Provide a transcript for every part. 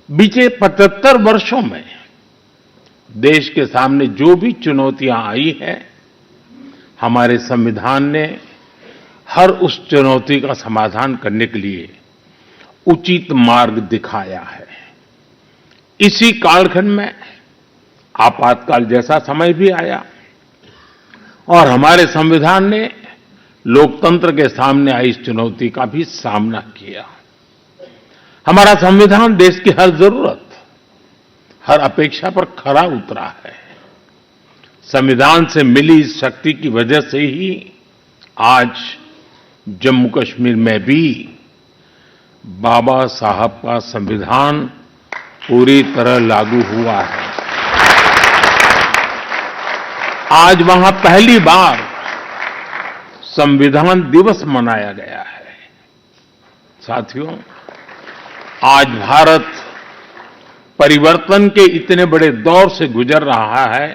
बीते 75 वर्षों में देश के सामने जो भी चुनौतियां आई हैं, हमारे संविधान ने हर उस चुनौती का समाधान करने के लिए उचित मार्ग दिखाया है। इसी कालखंड में आपातकाल जैसा समय भी आया और हमारे संविधान ने लोकतंत्र के सामने आई इस चुनौती का भी सामना किया। हमारा संविधान देश की हर जरूरत, हर अपेक्षा पर खरा उतरा है। संविधान से मिली इस शक्ति की वजह से ही आज जम्मू कश्मीर में भी बाबा साहब का संविधान पूरी तरह लागू हुआ है। आज वहां पहली बार संविधान दिवस मनाया गया है। साथियों, आज भारत परिवर्तन के इतने बड़े दौर से गुजर रहा है।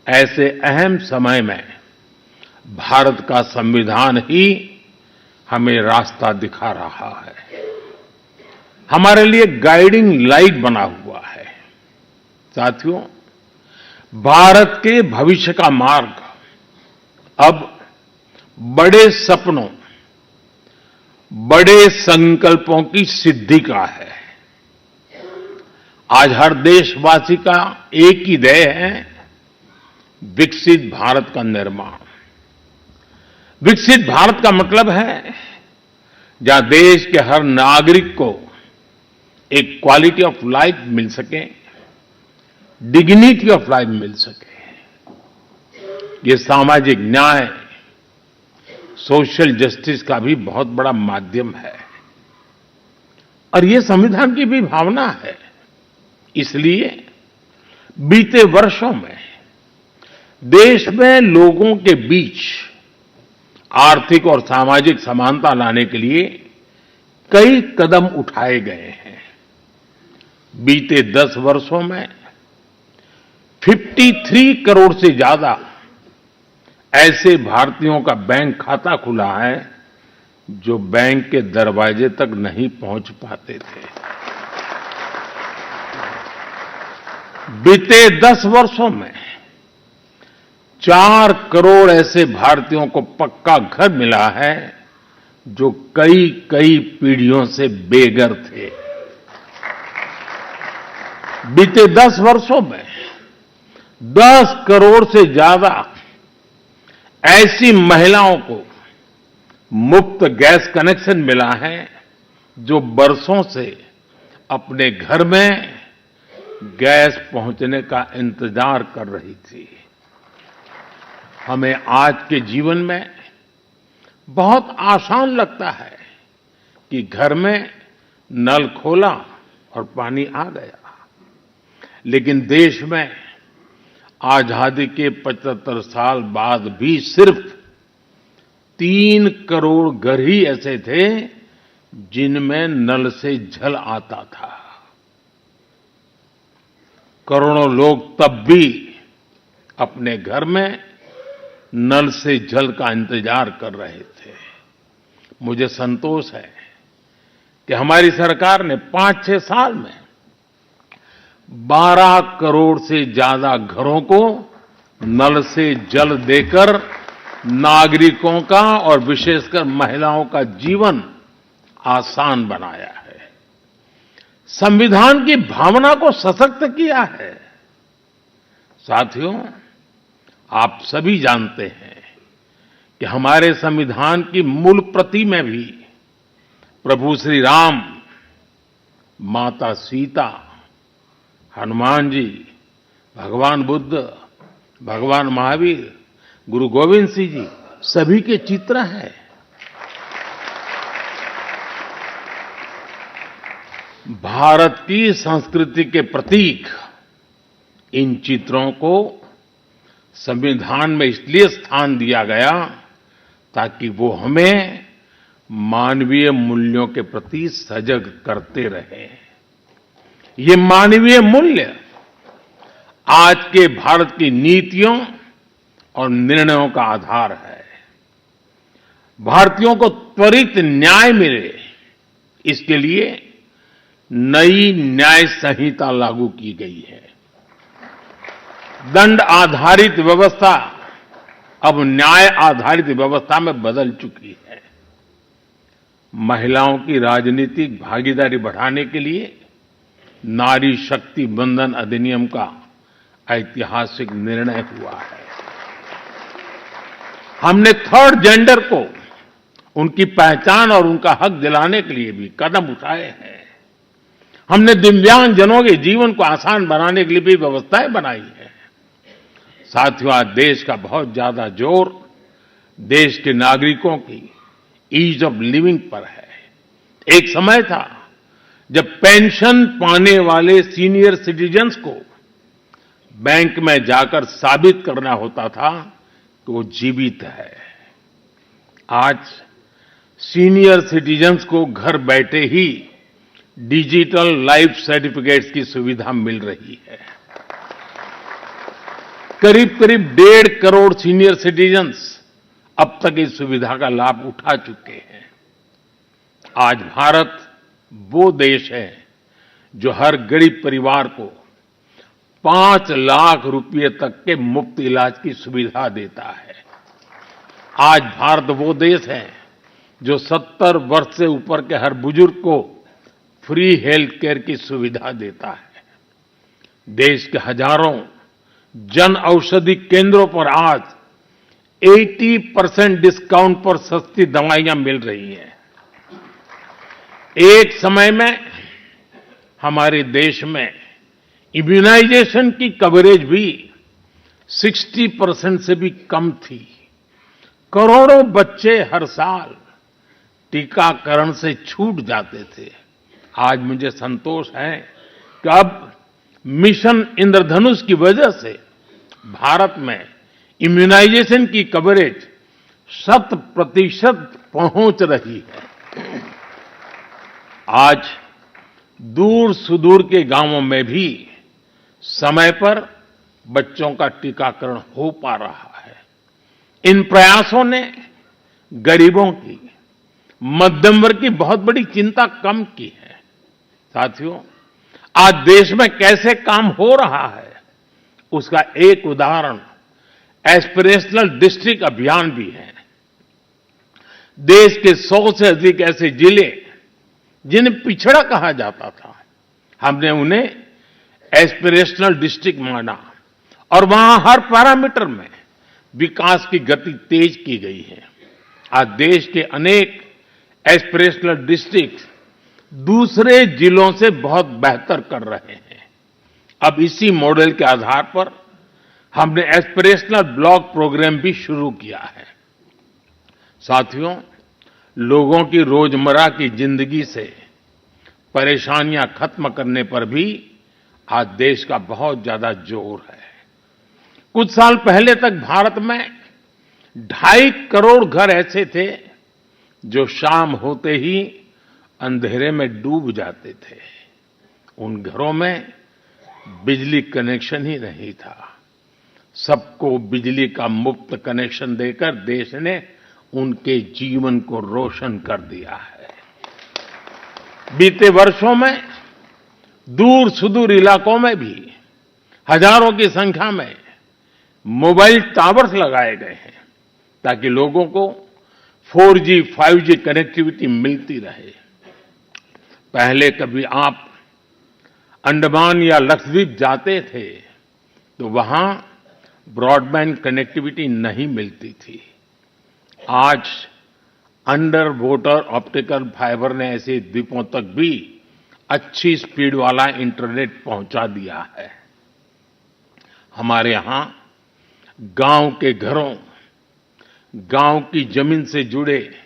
ऐसे अहम समय में भारत का संविधान ही हमें रास्ता दिखा रहा है, हमारे लिए गाइडिंग लाइट बना हुआ है। साथियों, भारत के भविष्य का मार्ग अब बड़े सपनों, बड़े संकल्पों की सिद्धि का है। आज हर देशवासी का एक ही ध्येय है, विकसित भारत का निर्माण। विकसित भारत का मतलब है जहां देश के हर नागरिक को एक क्वालिटी ऑफ लाइफ मिल सके, डिग्निटी ऑफ लाइफ मिल सके। ये सामाजिक न्याय, सोशल जस्टिस का भी बहुत बड़ा माध्यम है और ये संविधान की भी भावना है। इसलिए बीते वर्षों में देश में लोगों के बीच आर्थिक और सामाजिक समानता लाने के लिए कई कदम उठाए गए हैं। बीते 10 वर्षों में 53 करोड़ से ज्यादा ऐसे भारतीयों का बैंक खाता खुला है जो बैंक के दरवाजे तक नहीं पहुंच पाते थे। बीते 10 वर्षों में 4 करोड़ ऐसे भारतीयों को पक्का घर मिला है जो कई कई पीढ़ियों से बेघर थे। बीते 10 वर्षों में 10 करोड़ से ज्यादा ऐसी महिलाओं को मुफ्त गैस कनेक्शन मिला है जो बरसों से अपने घर में गैस पहुंचने का इंतजार कर रही थी। हमें आज के जीवन में बहुत आसान लगता है कि घर में नल खोला और पानी आ गया, लेकिन देश में आजादी के 75 साल बाद भी सिर्फ 3 करोड़ घर ही ऐसे थे जिनमें नल से जल आता था। करोड़ों लोग तब भी अपने घर में नल से जल का इंतजार कर रहे थे। मुझे संतोष है कि हमारी सरकार ने 5-6 साल में 12 करोड़ से ज्यादा घरों को नल से जल देकर नागरिकों का और विशेषकर महिलाओं का जीवन आसान बनाया है। संविधान की भावना को सशक्त किया है। साथियों, आप सभी जानते हैं कि हमारे संविधान की मूल प्रति में भी प्रभु श्री राम, माता सीता, हनुमान जी, भगवान बुद्ध, भगवान महावीर, गुरु गोविंद सिंह जी सभी के चित्र हैं। भारत की संस्कृति के प्रतीक इन चित्रों को संविधान में इसलिए स्थान दिया गया ताकि वो हमें मानवीय मूल्यों के प्रति सजग करते रहे। ये मानवीय मूल्य आज के भारत की नीतियों और निर्णयों का आधार है। भारतीयों को त्वरित न्याय मिले, इसके लिए नई न्याय संहिता लागू की गई है। दंड आधारित व्यवस्था अब न्याय आधारित व्यवस्था में बदल चुकी है। महिलाओं की राजनीतिक भागीदारी बढ़ाने के लिए नारी शक्ति बंधन अधिनियम का ऐतिहासिक निर्णय हुआ है। हमने थर्ड जेंडर को उनकी पहचान और उनका हक दिलाने के लिए भी कदम उठाए हैं। हमने दिव्यांगजनों के जीवन को आसान बनाने के लिए भी व्यवस्थाएं बनाई हैं। साथियों, आज देश का बहुत ज्यादा जोर देश के नागरिकों की ईज ऑफ लिविंग पर है। एक समय था जब पेंशन पाने वाले सीनियर सिटीजन्स को बैंक में जाकर साबित करना होता था कि वो जीवित है। आज सीनियर सिटीजन्स को घर बैठे ही डिजिटल लाइफ सर्टिफिकेट्स की सुविधा मिल रही है। करीब करीब 1.5 करोड़ सीनियर सिटीजन्स अब तक इस सुविधा का लाभ उठा चुके हैं। आज भारत वो देश है जो हर गरीब परिवार को 5 लाख रुपए तक के मुफ्त इलाज की सुविधा देता है। आज भारत वो देश है जो 70 वर्ष से ऊपर के हर बुजुर्ग को फ्री हेल्थ केयर की सुविधा देता है। देश के हजारों जन औषधि केंद्रों पर आज 80% डिस्काउंट पर सस्ती दवाइयां मिल रही हैं। एक समय में हमारे देश में इम्यूनाइजेशन की कवरेज भी 60% से भी कम थी। करोड़ों बच्चे हर साल टीकाकरण से छूट जाते थे। आज मुझे संतोष है कि अब मिशन इंद्रधनुष की वजह से भारत में इम्यूनाइजेशन की कवरेज 100% पहुंच रही है। आज दूर सुदूर के गांवों में भी समय पर बच्चों का टीकाकरण हो पा रहा है। इन प्रयासों ने गरीबों की, मध्यम वर्ग की बहुत बड़ी चिंता कम की है। साथियों, आज देश में कैसे काम हो रहा है उसका एक उदाहरण एस्पिरेशनल डिस्ट्रिक्ट अभियान भी है। देश के 100 से अधिक ऐसे जिले जिन्हें पिछड़ा कहा जाता था, हमने उन्हें एस्पिरेशनल डिस्ट्रिक्ट माना और वहां हर पैरामीटर में विकास की गति तेज की गई है। आज देश के अनेक एस्पिरेशनल डिस्ट्रिक्ट दूसरे जिलों से बहुत बेहतर कर रहे हैं। अब इसी मॉडल के आधार पर हमने एस्पिरेशनल ब्लॉक प्रोग्राम भी शुरू किया है। साथियों, लोगों की रोजमर्रा की जिंदगी से परेशानियां खत्म करने पर भी आज देश का बहुत ज्यादा जोर है। कुछ साल पहले तक भारत में 2.5 करोड़ घर ऐसे थे जो शाम होते ही अंधेरे में डूब जाते थे। उन घरों में बिजली कनेक्शन ही नहीं था। सबको बिजली का मुफ्त कनेक्शन देकर देश ने उनके जीवन को रोशन कर दिया है। बीते वर्षों में दूर सुदूर इलाकों में भी हजारों की संख्या में मोबाइल टावर्स लगाए गए हैं ताकि लोगों को 4G, 5G कनेक्टिविटी मिलती रहे। पहले कभी आप अंडमान या लक्षद्वीप जाते थे तो वहां ब्रॉडबैंड कनेक्टिविटी नहीं मिलती थी। आज अंडर वाटर ऑप्टिकल फाइबर ने ऐसे द्वीपों तक भी अच्छी स्पीड वाला इंटरनेट पहुंचा दिया है। हमारे यहां गांव के घरों, गांव की जमीन से जुड़े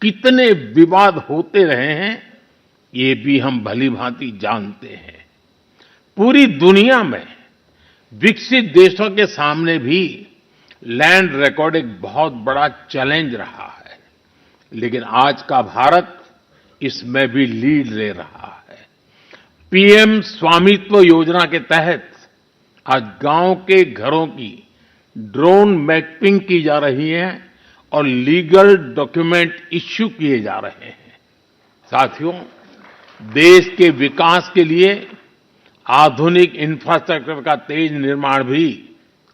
कितने विवाद होते रहे हैं ये भी हम भली-भांति जानते हैं। पूरी दुनिया में विकसित देशों के सामने भी लैंड रिकॉर्ड एक बहुत बड़ा चैलेंज रहा है, लेकिन आज का भारत इसमें भी लीड ले रहा है। पीएम स्वामित्व योजना के तहत आज गांव के घरों की ड्रोन मैपिंग की जा रही है और लीगल डॉक्यूमेंट इश्यू किए जा रहे हैं। साथियों, देश के विकास के लिए आधुनिक इंफ्रास्ट्रक्चर का तेज निर्माण भी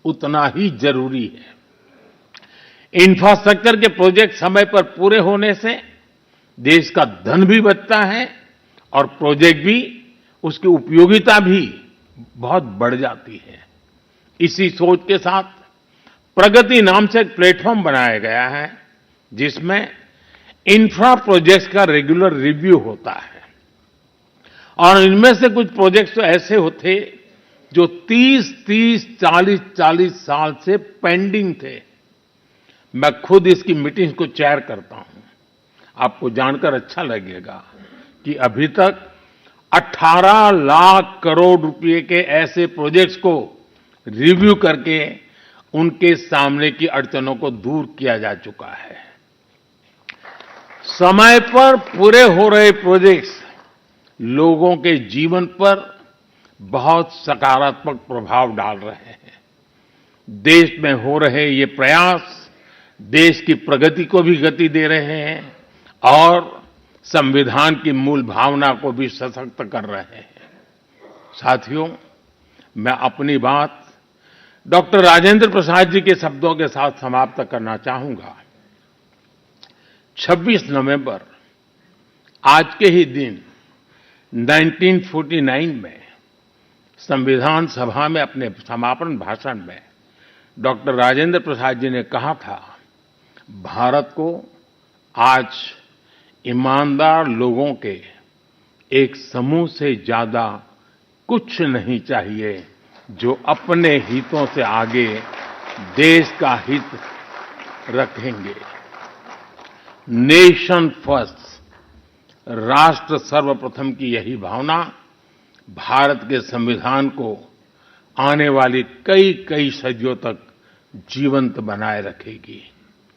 उतना ही जरूरी है। इंफ्रास्ट्रक्चर के प्रोजेक्ट समय पर पूरे होने से देश का धन भी बचता है और प्रोजेक्ट भी, उसकी उपयोगिता भी बहुत बढ़ जाती है। इसी सोच के साथ प्रगति नाम से एक प्लेटफॉर्म बनाया गया है जिसमें इंफ्रा प्रोजेक्ट्स का रेगुलर रिव्यू होता है और इनमें से कुछ प्रोजेक्ट्स तो ऐसे होते जो 30-30, 40-40 साल से पेंडिंग थे। मैं खुद इसकी मीटिंग्स को चेयर करता हूं। आपको जानकर अच्छा लगेगा कि अभी तक 18 लाख करोड़ रुपए के ऐसे प्रोजेक्ट्स को रिव्यू करके उनके सामने की अड़चनों को दूर किया जा चुका है। समय पर पूरे हो रहे प्रोजेक्ट्स लोगों के जीवन पर बहुत सकारात्मक प्रभाव डाल रहे हैं। देश में हो रहे ये प्रयास देश की प्रगति को भी गति दे रहे हैं और संविधान की मूल भावना को भी सशक्त कर रहे हैं। साथियों, मैं अपनी बात डॉक्टर राजेंद्र प्रसाद जी के शब्दों के साथ समाप्त करना चाहूंगा। 26 नवंबर आज के ही दिन 1949 में संविधान सभा में अपने समापन भाषण में डॉक्टर राजेंद्र प्रसाद जी ने कहा था, भारत को आज ईमानदार लोगों के एक समूह से ज्यादा कुछ नहीं चाहिए जो अपने हितों से आगे देश का हित रखेंगे। नेशन फर्स्ट, राष्ट्र सर्वप्रथम की यही भावना भारत के संविधान को आने वाली कई कई सदियों तक जीवंत बनाए रखेगी।